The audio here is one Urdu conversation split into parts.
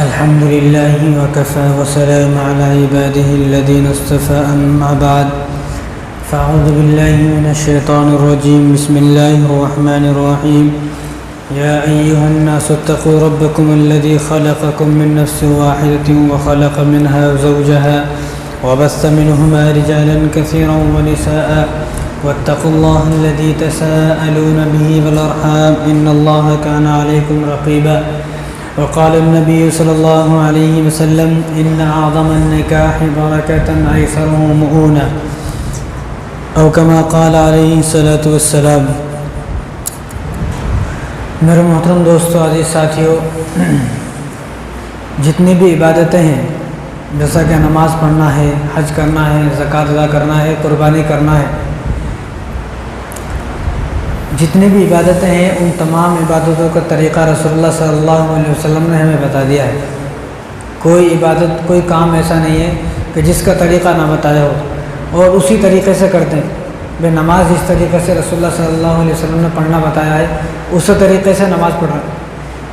الحمد لله وكفى وسلام على عباده الذين اصطفى أما بعد فأعوذ بالله من الشيطان الرجيم بسم الله الرحمن الرحيم يا أيها الناس اتقوا ربكم الذي خلقكم من نفس واحدة وخلق منها زوجها وبث منهما رجالا كثيرا ونساء واتقوا الله الذي تساءلون به والأرحام إن الله كان عليكم رقيبا وقال النبي صلى الله عليه وسلم إن أعظم النكاح بركة أيسره مؤونة أو كما قال عليه الصلاة والسلام۔ میرے محترم دوستو، عزیز ساتھیو، جتنی بھی عبادتیں ہیں جیسا کہ نماز پڑھنا ہے، حج کرنا ہے، زکوٰۃ ادا کرنا ہے، قربانی کرنا ہے، جتنی بھی عبادتیں ہیں ان تمام عبادتوں کا طریقہ رسول اللہ صلی اللہ علیہ وسلم نے ہمیں بتا دیا ہے۔ کوئی عبادت، کوئی کام ایسا نہیں ہے کہ جس کا طریقہ نہ بتایا ہو اور اسی طریقے سے کرتے ہیں۔ بے نماز جس طریقے سے رسول اللہ صلی اللہ علیہ وسلم نے پڑھنا بتایا ہے اسی طریقے سے نماز پڑھنا،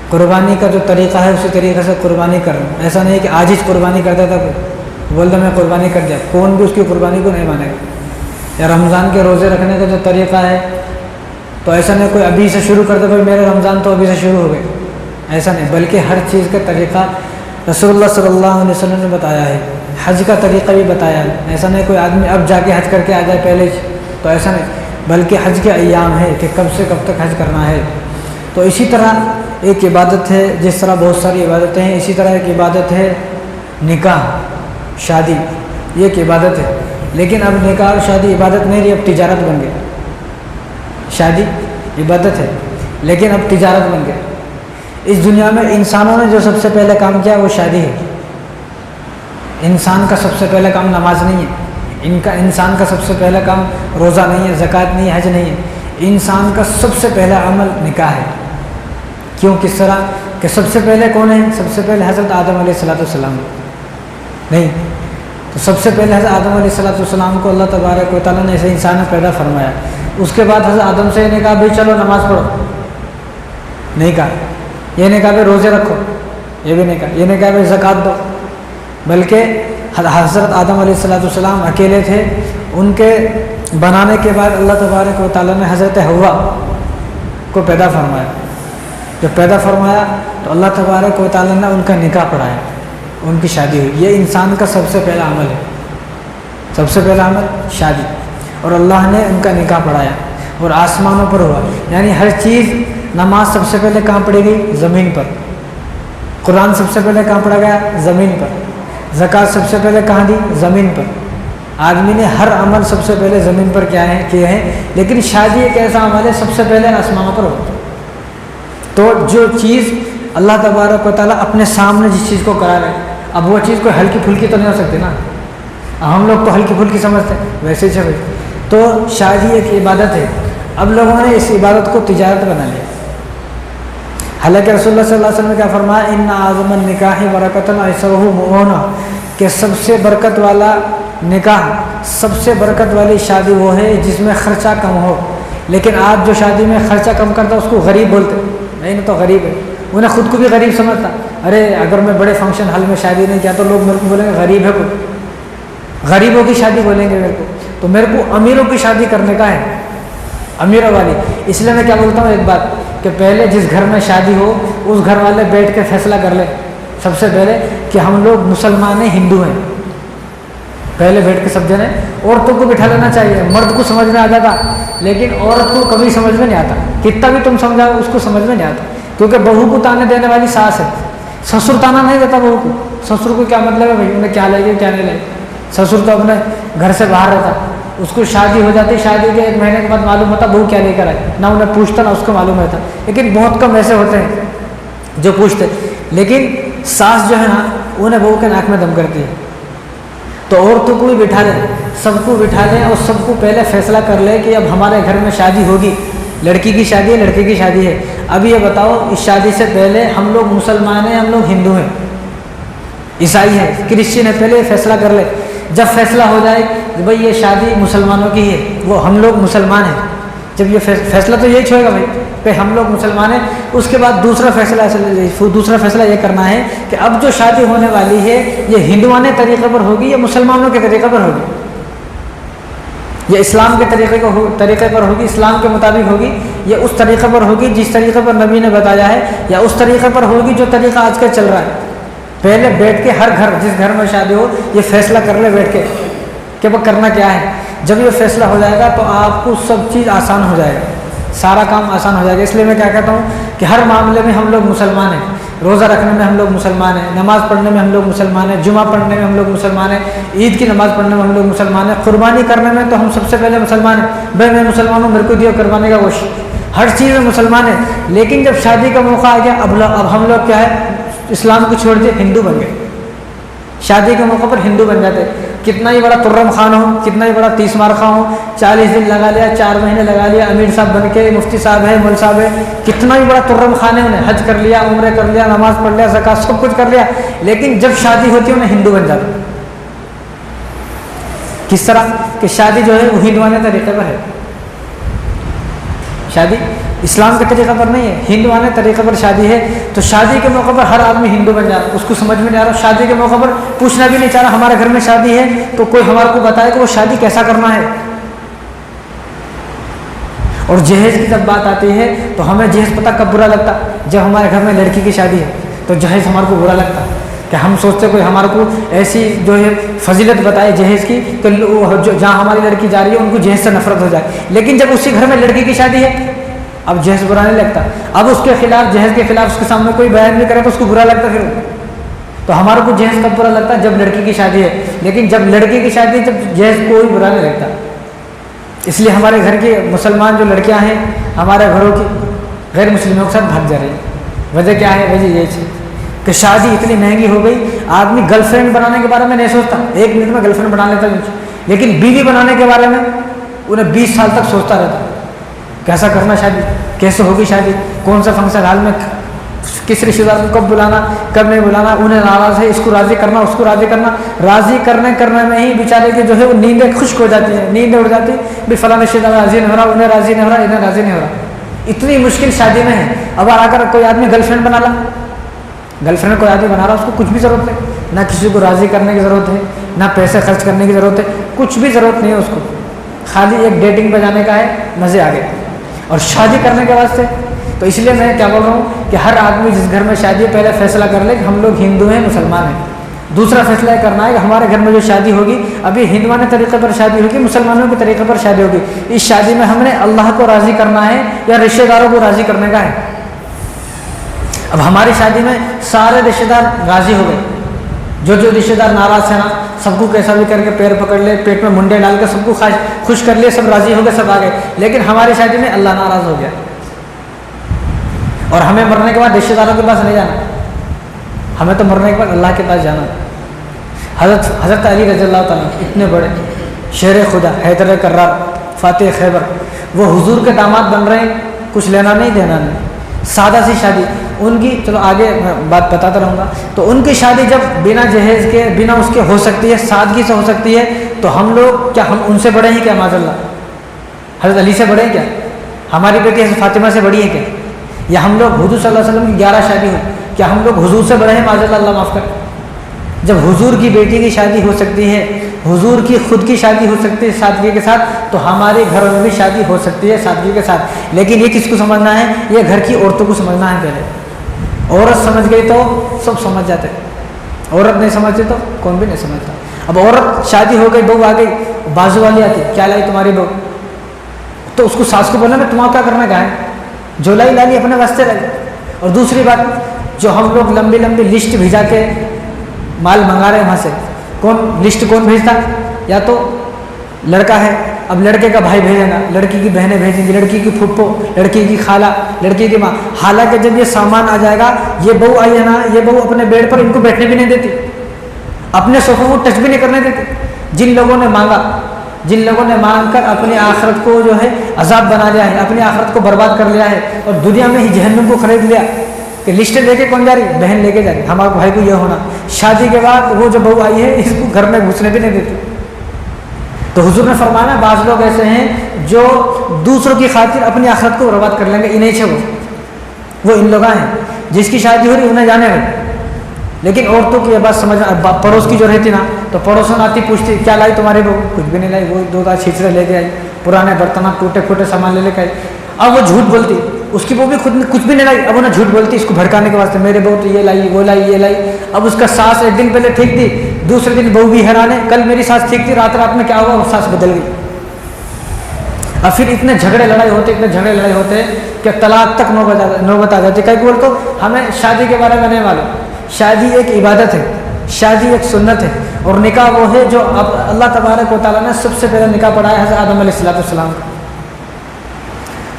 قربانی کا جو طریقہ ہے اسی طریقے سے قربانی کرنا۔ ایسا نہیں کہ آج ہی قربانی کرتا تھا، بول دو میں قربانی کر دیا، کون بھی اس کی قربانی کو نہیں مانے گا۔ یا رمضان کے روزے رکھنے کا جو طریقہ ہے تو ایسا نہیں کوئی ابھی سے شروع کرتا بھائی میرے رمضان تو ابھی سے شروع ہو گئے، ایسا نہیں، بلکہ ہر چیز کا طریقہ رسول اللہ صلی اللہ علیہ وسلم نے بتایا ہے۔ حج کا طریقہ بھی بتایا ہے، ایسا نہیں کوئی آدمی اب جا کے حج کر کے آ جائے پہلے تو ایسا نہیں، بلکہ حج کے ایام ہے کہ کب سے کب تک حج کرنا ہے۔ تو اسی طرح ایک عبادت ہے، جس طرح بہت ساری عبادتیں ہیں اسی طرح ایک عبادت ہے نکاح، شادی، یہ ایک عبادت ہے۔ لیکن اب نکاح اور شادی عبادت نہیں رہی، اب تجارت بن گئی۔ شادی عبادت ہے لیکن اب تجارت بن گئی۔ اس دنیا میں انسانوں نے جو سب سے پہلے کام کیا وہ شادی ہے۔ انسان کا سب سے پہلا کام نماز نہیں ہے، انسان کا سب سے پہلا کام روزہ نہیں ہے، زکوٰۃ نہیں ہے، حج نہیں ہے۔ انسان کا سب سے پہلا عمل نکاح ہے۔ کیوں، کس طرح کہ سب سے پہلے کون ہے؟ سب سے پہلے حضرت آدم علیہ السلام نہیں، تو سب سے پہلے حضرت آدم علیہ السلام کو اللہ تبارک و تعالیٰ نے ایسے انسان پیدا فرمایا۔ اس کے بعد حضرت آدم سے یہ نہیں کہا بھائی چلو نماز پڑھو، نہیں کہا، یہ نہیں کہا بھائی روزے رکھو، یہ بھی نہیں کہا، یہ نہیں کہا بھائی زکوٰۃ دو، بلکہ حضرت آدم علیہ السلام اکیلے تھے۔ ان کے بنانے کے بعد اللہ تبارک و تعالیٰ نے حضرت حوا کو پیدا فرمایا۔ جب پیدا فرمایا تو اللہ تبارک و تعالیٰ نے ان کا نکاح پڑھایا، ان کی شادی ہوئی۔ یہ انسان کا سب سے پہلا عمل ہے، سب سے پہلا عمل شادی، اور اللہ نے ان کا نکاح پڑھایا اور آسمانوں پر ہوا۔ یعنی ہر چیز، نماز سب سے پہلے کہاں پڑھی گئی؟ زمین پر۔ قرآن سب سے پہلے کہاں پڑھا گیا؟ زمین پر۔ زکوٰۃ سب سے پہلے کہاں دی؟ زمین پر۔ آدمی نے ہر عمل سب سے پہلے زمین پر کیے ہیں، لیکن شادی ایک ایسا عمل ہے سب سے پہلے آسمانوں پر ہوتا ہے۔ تو جو چیز اللہ تبارک و تعالیٰ اپنے سامنے جس چیز کو کرا رہے، اب وہ چیز کوئی ہلکی پھلکی تو نہیں ہو سکتی نا، ہم لوگ تو ہلکی پھلکی سمجھتے ہیں، ویسے ہی چلے۔ تو شادی ایک عبادت ہے، اب لوگوں نے اس عبادت کو تجارت بنا لیا۔ حالانکہ رسول اللہ صلی اللہ علیہ وسلم نے کیا فرمایا؟ ان اعظم النکاح برکۃ ایسرہ مؤونہ، کہ سب سے برکت والا نکاح، سب سے برکت والی شادی وہ ہے جس میں خرچہ کم ہو۔ لیکن آج جو شادی میں خرچہ کم کرتا اس کو غریب بولتے، نہیں تو غریب ہے، انہیں خود کو بھی غریب سمجھتا۔ ارے اگر میں بڑے فنکشن ہال میں شادی نہیں کیا تو لوگ میرے کو بولیں گے غریب ہے، کوئی غریبوں کی شادی بولیں گے میرے کو، تو میرے کو امیروں کی شادی کرنے کا ہے، امیروں والی۔ اس لیے میں کیا بولتا ہوں ایک بات، کہ پہلے جس گھر میں شادی ہو اس گھر والے بیٹھ کے فیصلہ کر لیں سب سے پہلے کہ ہم لوگ مسلمان ہیں، ہندو ہیں، پہلے بیٹھ کے سب جنے۔ عورتوں کو بٹھا لینا چاہیے، مرد کو سمجھ میں آ جاتا لیکن عورت کو کبھی سمجھ میں نہیں آتا، کتنا بھی تم سمجھاؤ اس کو سمجھ میں نہیں آتا، کیونکہ بہو کو تانے دینے والی ساس ہے، سسر تانا نہیں دیتا بہو کو۔ سسر کو کیا مطلب ہے بھائی انہیں کیا لے گی کیا نہیں لے، سسر تو اپنے گھر سے باہر رہتا، اس کو شادی ہو جاتی، شادی کے 1 مہینے کے بعد معلوم ہوتا بہو کیا لے کر آئی، نہ انہیں پوچھتا نہ اس کو معلوم ہوتا۔ لیکن بہت کم ایسے ہوتے ہیں جو پوچھتے، لیکن ساس جو ہے نا انہیں بہو کے ناک میں دم کرتی ہے۔ تو عورتوں کو بھی بٹھا لیں، سب کو بٹھا لیں اور سب کو پہلے فیصلہ کر لیں کہ اب ہمارے گھر میں شادی ہوگی، لڑکی کی شادی ہے، لڑکے کی شادی ہے۔ اب یہ بتاؤ اس شادی سے پہلے ہم لوگ مسلمان ہیں، ہم لوگ ہندو ہیں، عیسائی ہیں، کرسچن ہیں، پہلے فیصلہ کر لیں۔ جب فیصلہ ہو جائے کہ بھائی یہ شادی مسلمانوں کی ہے، وہ ہم لوگ مسلمان ہیں، جب یہ فیصلہ تو یہی چھوڑے گا بھائی پہ ہم لوگ مسلمان ہیں. اس کے بعد دوسرا فیصلہ یہ کرنا ہے کہ اب جو شادی ہونے والی ہے یہ ہندوانہ طریقے پر ہوگی یا مسلمانوں کے طریقے پر ہوگی, یہ اسلام کے طریقے پر ہوگی, اسلام کے مطابق ہوگی, یہ اس طریقے پر ہوگی جس طریقے پر نبی نے بتایا ہے, یا اس طریقے پر ہوگی جو طریقہ آج کل چل رہا ہے. پہلے بیٹھ کے ہر گھر جس گھر میں شادی ہو یہ فیصلہ کر لے بیٹھ کے کہ وہ کرنا کیا ہے. جب یہ فیصلہ ہو جائے گا تو آپ کو سب چیز آسان ہو جائے گا, سارا کام آسان ہو جائے گا. اس لیے میں کیا کہتا ہوں کہ ہر معاملے میں ہم لوگ مسلمان ہیں. روزہ رکھنے میں ہم لوگ مسلمان ہیں, نماز پڑھنے میں ہم لوگ مسلمان ہیں, جمعہ پڑھنے میں ہم لوگ مسلمان ہیں, عید کی نماز پڑھنے میں ہم لوگ مسلمان ہیں, قربانی کرنے میں تو ہم سب سے پہلے مسلمان ہیں. بھائی میں مسلمان ہوں, میرے کو دیو قربانی کا گوشت, ہر چیز میں مسلمان ہیں. لیکن جب شادی کا موقع آ گیا اب ہم لوگ کیا ہے, اسلام کو چھوڑ کے ہندو بن گئے. شادی کے موقع پر ہندو بن جاتے. کتنا ہی بڑا ترم خان ہو, کتنا ہی بڑا 30 مارخہ ہو, 40 دن لگا لیا, 4 مہینے لگا لیا, امیر صاحب بن کے, مفتی صاحب ہے, مول صاحب ہے, کتنا ہی بڑا ترم خان ہے, انہیں حج کر لیا, عمرے کر لیا, نماز پڑھ لیا, زکات سب کچھ کر لیا, لیکن جب شادی ہوتی ہے انہیں ہندو بن جاتا. کس طرح کہ شادی جو ہے وہ ہندوانہ طریقے پر ہے. شادی اسلام کے طریقے پر نہیں ہے, ہندوانہ طریقے پر شادی ہے. تو شادی کے موقع پر ہر آدمی ہندو بن جا رہا, اس کو سمجھ میں نہیں آ رہا. شادی کے موقع پر پوچھنا بھی نہیں چاہ رہا ہمارے گھر میں شادی ہے تو کوئی ہمارے کو بتائے کہ وہ شادی کیسا کرنا ہے. اور جہیز کی جب بات آتی ہے تو ہمیں جہیز پتہ کب برا لگتا, جب ہمارے گھر میں لڑکی کی شادی ہے تو جہیز ہمارے کو برا لگتا کہ ہم سوچتے کوئی ہمارے کو ایسی جو ہے فضیلت بتائے جہیز کی تو جہاں ہماری لڑکی جا رہی ہے ان کو جہیز سے نفرت ہو جائے. لیکن جب اسی گھر میں لڑکی کی شادی ہے اب جہیز برا نہیں لگتا. اب اس کے خلاف, جہیز کے خلاف اس کے سامنے کوئی بیان نہیں کرے تو اس کو برا لگتا. پھر تو ہمارے کو جہیز کب برا لگتا ہے, جب لڑکی کی شادی ہے. لیکن جب لڑکی کی شادی جب جہیز کوئی برا نہیں لگتا. اس لیے ہمارے گھر کی مسلمان جو لڑکیاں ہیں ہمارے گھروں کی غیر مسلموں کے ساتھ بھاگ جا رہی ہیں. وجہ کیا ہے؟ وجہ یہ چیز کہ شادی اتنی مہنگی ہو گئی, آدمی گرل فرینڈ بنانے کے بارے میں نہیں سوچتا, 1 منٹ میں گرل فرینڈ بنا لیتا ہے, لیکن بیوی بنانے کے بارے میں انہیں 20 سال تک سوچتا رہتا. کیسا کرنا شادی, کیسے ہوگی شادی, کون سا فنکشن ہال میں, کس رشتے دار کو کب بلانا کب نہیں بلانا, انہیں ناراض ہے اس کو راضی کرنا اس کو راضی کرنا. راضی کرنے میں ہی بیچارے کے جو ہے وہ نیندیں خشک ہو جاتی ہیں, نیندیں اڑ جاتی ہیں. بھی فلاں رشتے دار راضی نہیں ہو رہا, انہیں راضی نہیں ہو رہا, انہیں راضی نہیں ہو رہا. اتنی مشکل شادی میں ہے. اب آ کر کوئی آدمی گرل فرینڈ بنا لا, گرل فرینڈ کوئی آدمی بنا رہا, اس کو کچھ بھی ضرورت نہیں, نہ کسی کو راضی کرنے کی ضرورت ہے, نہ پیسے خرچ کرنے کی ضرورت ہے, کچھ بھی ضرورت نہیں ہے اس کو. خالی ایک ڈیٹنگ پہ جانے کا ہے, مزے آ گئے. اور شادی کرنے کے واسطے تو اس لیے میں کیا بول رہا ہوں کہ ہر آدمی جس گھر میں شادی ہے پہلے فیصلہ کر لے کہ ہم لوگ ہندو ہیں, مسلمان ہیں. دوسرا فیصلہ یہ کرنا ہے کہ ہمارے گھر میں جو شادی ہوگی ابھی ہندوانہ طریقے پر شادی ہوگی, مسلمانوں کے طریقے پر شادی ہوگی. اس شادی میں ہم نے اللہ کو راضی کرنا ہے یا رشتے داروں کو راضی کرنے کا ہے. اب ہماری شادی میں سارے رشتے دار راضی ہو گئے, جو رشتے دار ناراض تھے نا سب کو کیسا بھی کر کے پیر پکڑ لے, پیٹ میں منڈے ڈال کے سب کو خوش کر لیے, سب راضی ہو گئے, سب آ گئے. لیکن ہماری شادی میں اللہ ناراض ہو گیا اور ہمیں مرنے کے بعد رشتے داروں کے پاس نہیں جانا, ہمیں تو مرنے کے بعد اللہ کے پاس جانا. حضرت علی رضی اللہ تعالیٰ اتنے بڑے شیر خدا, حیدر کرار, فاتح خیبر, وہ حضور کے داماد بن رہے ہیں, کچھ لینا نہیں دینا نہیں, سادہ سی شادی ان کی. چلو آگے میں بات بتاتا رہوں گا. تو ان کی شادی جب بنا جہیز کے بنا اس کے ہو سکتی ہے, سادگی سے ہو سکتی ہے, تو ہم لوگ کیا ہم ان سے بڑے ہیں کیا؟ معاذ اللہ, حضرت علی سے بڑے ہیں کیا؟ ہماری بیٹی حضرت فاطمہ سے بڑی ہے کیا؟ یا ہم لوگ حضور صلی اللہ علیہ وسلم کی 11 شادی ہو, کیا ہم لوگ حضور سے بڑے ہیں؟ معاذ اللہ, اللہ معاف کر. جب حضور کی بیٹی کی شادی ہو سکتی ہے, حضور کی خود کی شادی ہو سکتی ہے سادگی کے ساتھ, تو ہمارے گھروں میں بھی شادی ہو سکتی ہے سادگی کے ساتھ. لیکن یہ کس کو سمجھنا ہے؟ یہ گھر کی عورتوں کو سمجھنا ہے. پہلے عورت سمجھ گئی تو سب سمجھ جاتے, عورت نہیں سمجھتی تو کون بھی نہیں سمجھتا. اب عورت شادی ہو گئی, بہو آ گئی, بازو والی آتی, کیا لائی تمہاری بہو, تو اس کو ساس کو بولنا میں تمہارا کیا کرنا کا ہے, جو لائی لالی اپنے واسطے لائی. اور دوسری بات, جو ہم لوگ لمبی لمبی لسٹ بھیجا کے مال منگا رہے ہیں وہاں سے, لسٹ کون بھیجتا؟ یا تو لڑکا ہے, اب لڑکے کا بھائی بھیجے گا, لڑکی کی بہنیں بھیجیں گی, لڑکی کی پھپھو, لڑکی کی خالہ, لڑکی کی ماں. حالانکہ جب یہ سامان آ جائے گا, یہ بہو آئی ہے نا, یہ بہو اپنے بیڈ پر ان کو بیٹھنے بھی نہیں دیتی, اپنے صوفوں کو ٹچ بھی نہیں کرنے دیتی. جن لوگوں نے مانگا, جن لوگوں نے مانگ کر اپنی آخرت کو جو ہے عذاب بنا لیا ہے, اپنی آخرت کو برباد کر لیا ہے, اور دنیا میں ہی جہنم کو خرید لیا کہ لسٹیں لے کے کون جا رہی؟ بہن لے کے جا رہی. ہمارے بھائی کو یہ ہونا, شادی کے بعد وہ جو بہو آئی ہے اس کو گھر میں گھسنے بھی نہیں دیتی. تو حضور نے فرمایا بعض لوگ ایسے ہیں جو دوسروں کی خاطر اپنی آخرت کو برباد کر لیں گے، انہیں چھے وہ ان لوگ ہیں جس کی شادی ہو رہی انہیں جانے رہے، لیکن عورتوں کی یہ بات سمجھ، پڑوس کی جو رہتی نا تو پڑوسن آتی پوچھتی کیا لائی تمہاری بہو، کچھ بھی نہیں لائی، وہ 2 چھیچڑے لے کے آئی، پرانے برتن ٹوٹے پھوٹے سامان لے کے آئی، اب وہ جھوٹ بولتی، اس کی بہو بھی خود کچھ بھی نہیں لائی، اب انہیں جھوٹ بولتی اس کو بھڑکانے کے واسطے، میرے بہو تو یہ لائی وہ لائی یہ لائی، اب اس کا ساس ایک دن پہلے ٹھیک تھی، دوسرے دن بہو بھی حیران ہے، کل میری ساس ٹھیک تھی، رات میں کیا ہوا وہ ساس بدل گئی، اب پھر اتنے جھگڑے لڑائی ہوتے کہ طلاق تک نوبت آ جاتی۔ کئی بول تو ہمیں شادی کے بارے میں نہیں معلوم، شادی ایک عبادت ہے، شادی ایک سنت ہے، اور نکاح وہ ہے جو اب اللہ تبارک و تعالیٰ نے سب سے پہلے نکاح پڑھایا حضرت آدم علیہ السلام کا،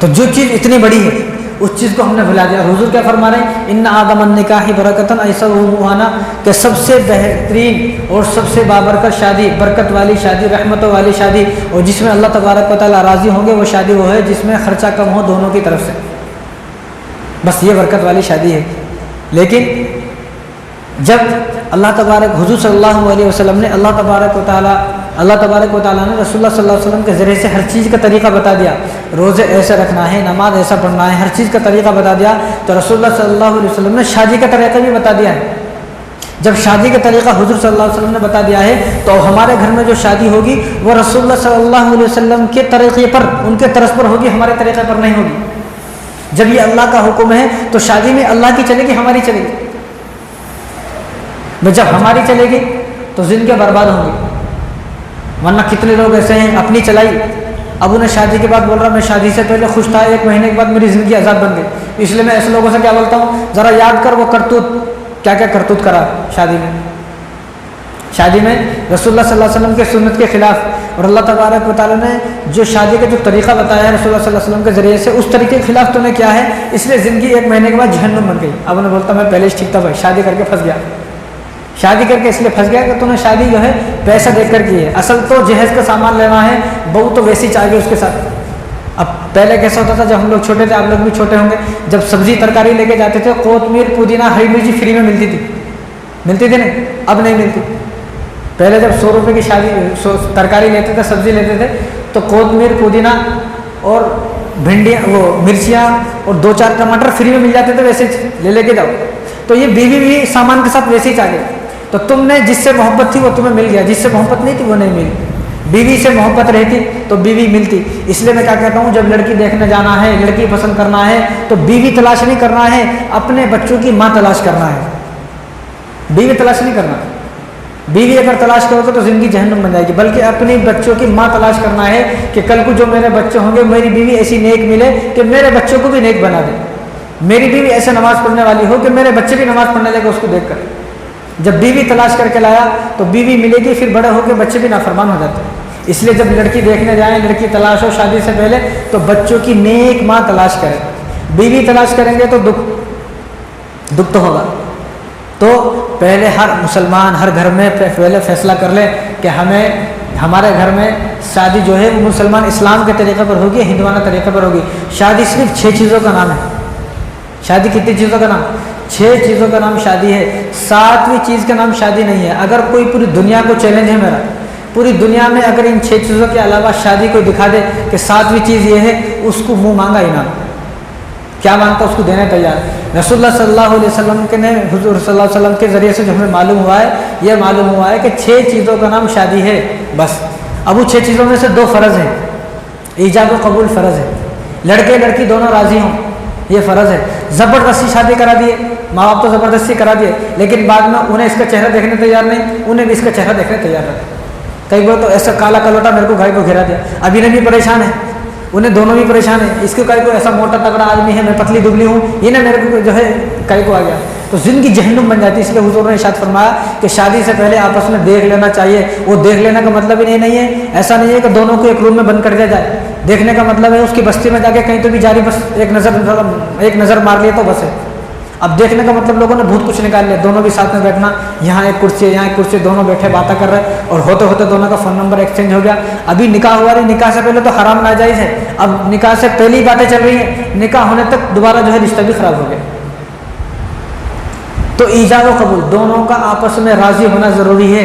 تو جو چیز اتنی بڑی ہے اس چیز کو ہم نے بھلا دیا۔ حضور کیا فرما رہے ہیں، ان آدم النکاح برکتن، ایسا وہ مانا کہ سب سے بہترین اور سب سے بابرکت شادی، برکت والی شادی، رحمتوں والی شادی، اور جس میں اللہ تبارک و تعالیٰ راضی ہوں گے، وہ شادی وہ ہے جس میں خرچہ کم ہو دونوں کی طرف سے، بس یہ برکت والی شادی ہے۔ لیکن جب اللہ تبارک حضور صلی اللہ علیہ وسلم نے اللہ تبارک و تعالیٰ نے رسول اللہ صلی اللہ علیہ وسلم کے ذریعے سے ہر چیز کا طریقہ بتا دیا، روزے ایسے رکھنا ہے، نماز ایسا پڑھنا ہے، ہر چیز کا طریقہ بتا دیا، تو رسول اللہ صلی اللہ علیہ وسلم نے شادی کا طریقہ بھی بتا دیا ہے۔ جب شادی کا طریقہ حضور صلی اللہ علیہ وسلم نے بتا دیا ہے تو ہمارے گھر میں جو شادی ہوگی وہ رسول اللہ صلی اللہ علیہ وسلم کے طریقے پر، ان کے طرز پر ہوگی، ہمارے طریقے پر نہیں ہوگی۔ جب یہ اللہ کا حکم ہے تو شادی میں اللہ کی چلے گی، ہماری چلے گی، جب ہماری چلے گی تو زندگی برباد ہوں گی۔ ورنہ کتنے لوگ ایسے ہیں اپنی چلائی، اب انہیں شادی کے بعد بول رہا میں شادی سے پہلے خوش تھا، 1 مہینے کے بعد میری زندگی عذاب بن گئی، اس لیے میں ایسے لوگوں سے کیا بولتا ہوں، ذرا یاد کر وہ کرتوت کیا کیا کرتوت کرا شادی میں رسول اللہ صلی اللہ علیہ وسلم کے سنت کے خلاف، اور اللہ تبارک و تعالیٰ نے جو شادی کا جو طریقہ بتایا ہے رسول اللہ صلی اللہ علیہ وسلم کے ذریعے سے، اس طریقے کے خلاف تو نے کیا ہے، اس لیے زندگی 1 مہینے کے بعد جہنم بن گئی۔ اب انہیں بولتا میں پہلے ٹھیک تھا بھائی، شادی کر کے پھنس گیا، شادی کر کے اس لیے پھنس گیا کہ تو نے شادی جو ہے پیسہ دے کر کی ہے، اصل تو جہیز کا سامان لینا ہے، بہو تو ویسی چاہیے اس کے ساتھ۔ اب پہلے کیسا ہوتا تھا جب ہم لوگ چھوٹے تھے، آپ لوگ بھی چھوٹے ہوں گے، جب سبزی ترکاری لے کے جاتے تھے کوتمیر پودینہ ہری مرچی فری میں ملتی تھی نہیں، اب نہیں ملتی۔ پہلے جب 100 روپے کی ترکاری لیتے تھے، سبزی لیتے تھے، تو کوتمیر پودینہ اور بھنڈیاں، وہ مرچیاں اور 2-4 ٹماٹر فری میں مل جاتے تھے، ویسے لے کے جاؤ۔ تو یہ بیوی بھی سامان کے ساتھ ویسے ہی چاہیے، تو تم نے جس سے محبت تھی وہ تمہیں مل گیا، جس سے محبت نہیں تھی وہ نہیں ملی۔ بیوی سے محبت رہتی تو بیوی ملتی۔ اس لیے میں کیا کہتا ہوں، جب لڑکی دیکھنے جانا ہے، لڑکی پسند کرنا ہے، تو بیوی تلاش نہیں کرنا ہے، اپنے بچوں کی ماں تلاش کرنا ہے، بیوی تلاش نہیں کرنا۔ بیوی اگر تلاش کرو گے تو زندگی جہنم بن جائے گی، بلکہ اپنی بچوں کی ماں تلاش کرنا ہے کہ کل کو جو میرے بچے ہوں گے میری بیوی ایسی نیک ملے کہ میرے بچوں کو بھی نیک بنا دے، میری بیوی ایسے نماز پڑھنے والی ہو کہ میرے بچے بھی نماز پڑھنے لگے اس کو دیکھ کر۔ جب بیوی تلاش کر کے لایا تو بیوی ملے گی، پھر بڑے ہو کے بچے بھی نافرمان ہو جاتے ہیں۔ اس لیے جب لڑکی دیکھنے جائیں، لڑکی تلاش ہو شادی سے پہلے، تو بچوں کی نیک ماں تلاش کریں۔ بیوی تلاش کریں گے تو دکھ تو ہوگا۔ تو پہلے ہر مسلمان ہر گھر میں پہلے فیصلہ کر لے کہ ہمارے گھر میں شادی جو ہے وہ مسلمان اسلام کے طریقے پر ہوگی، ہندوانہ طریقے پر ہوگی۔ شادی صرف 6 چیزوں کا نام ہے۔ شادی کتنی چیزوں کا نام؟ 6 چیزوں کا نام شادی ہے، 7ویں چیز کا نام شادی نہیں ہے۔ اگر کوئی پوری دنیا کو چیلنج ہے میرا، پوری دنیا میں اگر ان 6 چیزوں کے علاوہ شادی کوئی دکھا دے کہ 7ویں چیز یہ ہے، اس کو منہ مانگا انعام، کیا مانگتا اس کو دینے تیار۔ رسول اللہ صلی اللہ علیہ وسلم کے نے حضور صلی اللہ علیہ وسلم کے ذریعے سے جو ہمیں معلوم ہوا ہے، یہ معلوم ہوا ہے کہ 6 چیزوں کا نام شادی ہے بس۔ اب وہ 6 چیزوں میں سے 2 فرض ہیں، ایجاب و قبول فرض ہے، لڑکے لڑکی دونوں راضی ہوں یہ فرض ہے۔ زبردستی شادی کرا دیے، ماں باپ تو زبردستی کرا دیے، لیکن بعد میں انہیں اس کا چہرہ دیکھنے تیار نہیں، انہیں بھی اس کا چہرہ دیکھنے تیار رہتے۔ کئی بار تو ایسا کالا کلوٹا میرے کو گھر کو گھیرا دیا، ابھی نے بھی پریشان ہے، انہیں دونوں بھی پریشان ہیں، اس کو کئی کو ایسا موٹا تگڑا آدمی ہے، میں پتلی دبلی ہوں، یہ نہ میرے کو جو ہے کئی کو آ گیا، تو زندگی جہنم بن جاتی ہے۔ اس لیے حضور نے ارشاد فرمایا کہ شادی سے پہلے آپس میں دیکھ لینا چاہیے۔ وہ دیکھ لینے کا مطلب ہی نہیں ہے، ایسا نہیں ہے کہ دونوں کو ایک روم میں بند کر دیا جائے۔ دیکھنے کا مطلب ہے اس کی بستی میں جا کے کہیں تو بھی جاری، بس ایک نظر مار لیے تو بس ہے۔ اب دیکھنے کا مطلب لوگوں نے بہت کچھ نکال لیا، دونوں بھی ساتھ میں بیٹھنا، یہاں ایک کرسی ہے یہاں ایک کرسی، دونوں بیٹھے باتیں کر رہے، اور ہوتے ہوتے دونوں کا فون نمبر ایکسچینج ہو گیا۔ ابھی نکاح ہوا رہی، نکاح سے پہلے تو حرام ناجائز ہے، اب نکاح سے پہلی باتیں چل رہی ہیں، نکاح ہونے تک دوبارہ جو ہے رشتہ بھی خراب ہو گیا۔ تو ایجاب و قبول دونوں کا آپس میں راضی ہونا ضروری ہے،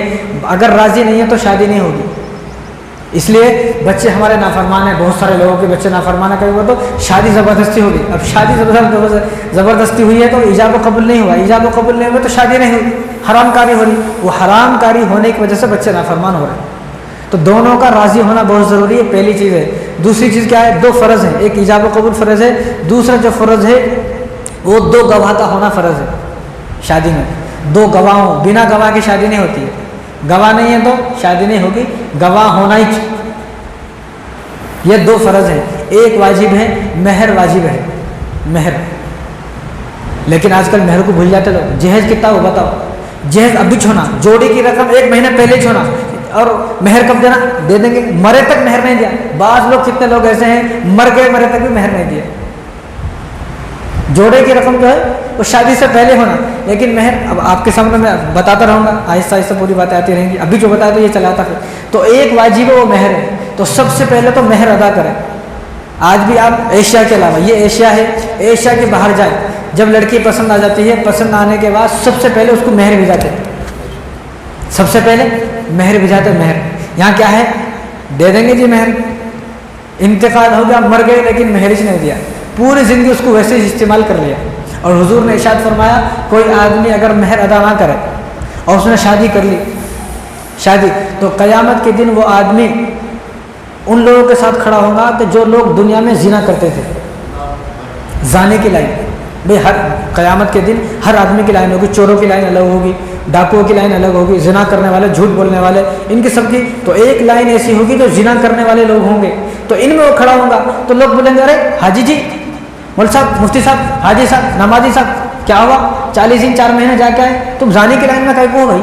اگر راضی نہیں ہے تو شادی نہیں ہوگی۔ اس لیے بچے ہمارے نافرمان ہیں، بہت سارے لوگوں کے بچے نافرمان ہیں، کبھی وہ تو شادی زبردستی ہوگی، اب شادی زبردستی ہوئی ہے تو ایجاب و قبول نہیں ہوا، ایجاب و قبول نہیں ہوا تو شادی نہیں ہوئی، حرام کاری ہو رہی، وہ حرام کاری ہونے کی وجہ سے بچے نافرمان ہو رہے ہیں۔ تو دونوں کا راضی ہونا بہت ضروری ہے، پہلی چیز ہے۔ دوسری چیز کیا ہے؟ 2 فرض ہیں، ایک ایجاب و قبول فرض ہے، دوسرا جو فرض ہے وہ 2 گواہ کا ہونا فرض ہے۔ شادی میں 2 گواہ ہوں، بنا گواہ کی شادی نہیں ہوتی ہے، گواہ نہیں ہے تو شادی نہیں ہوگی، گواہ ہونا ہی چاہیے۔ یہ 2 فرض ہیں، ایک واجب ہے، مہر واجب ہے، مہر۔ لیکن آج کل مہر کو بھول جاتے لوگ۔ جہیز کتنا ہو بتاؤ، جہیز ابھی چھونا، جوڑی کی رقم 1 مہینے پہلے چھونا، اور مہر کب دینا؟ دے دیں گے، مرے تک مہر نہیں دیا۔ بعض لوگ کتنے لوگ ایسے ہیں مر گئے مرے تک بھی مہر نہیں دیا۔ جوڑے کی رقم جو ہے وہ شادی سے پہلے ہونا، لیکن مہر اب آپ کے سامنے میں بتاتا رہوں گا، آہستہ آہستہ پوری باتیں آتی رہیں گی، ابھی جو بتایا تو یہ چلاتا پھر۔ تو ایک واجب ہے وہ مہر ہے، تو سب سے پہلے تو مہر ادا کریں۔ آج بھی آپ ایشیا کے علاوہ، یہ ایشیا ہے، ایشیا کے باہر جائیں، جب لڑکی پسند آ جاتی ہے، پسند آنے کے بعد سب سے پہلے اس کو مہر بھیجاتے ہیں، سب سے پہلے مہر بھیجاتے ہیں۔ مہر یہاں کیا ہے؟ دے دیں گے جی مہر، انتقال ہو گیا، مر گئے لیکن مہر نہیں دیا، پوری زندگی اس کو ویسے ہی استعمال کر لیا۔ اور حضور نے ارشاد فرمایا کوئی آدمی اگر مہر ادا نہ کرے اور اس نے شادی کر لی، شادی، تو قیامت کے دن وہ آدمی ان لوگوں کے ساتھ کھڑا ہوگا کہ جو لوگ دنیا میں زنا کرتے تھے، زانے کی لائن۔ بھئی ہر قیامت کے دن ہر آدمی کی لائن ہوگی، چوروں کی لائن الگ ہوگی، ڈاکوؤں کی لائن الگ ہوگی، زنا کرنے والے، جھوٹ بولنے والے، ان کی سب کی تو ایک لائن ایسی ہوگی جو زنا کرنے والے لوگ ہوں گے، تو ان میں وہ کھڑا ہوگا تو لوگ بولیں گے ارے حاجی جی، مول صاحب، مفتی صاحب، حاجی صاحب، نمازی صاحب، کیا ہوا 40 دن 4 مہینے جا کے آئے، تم زانی کی لائن میں کہیں کو ہو بھائی؟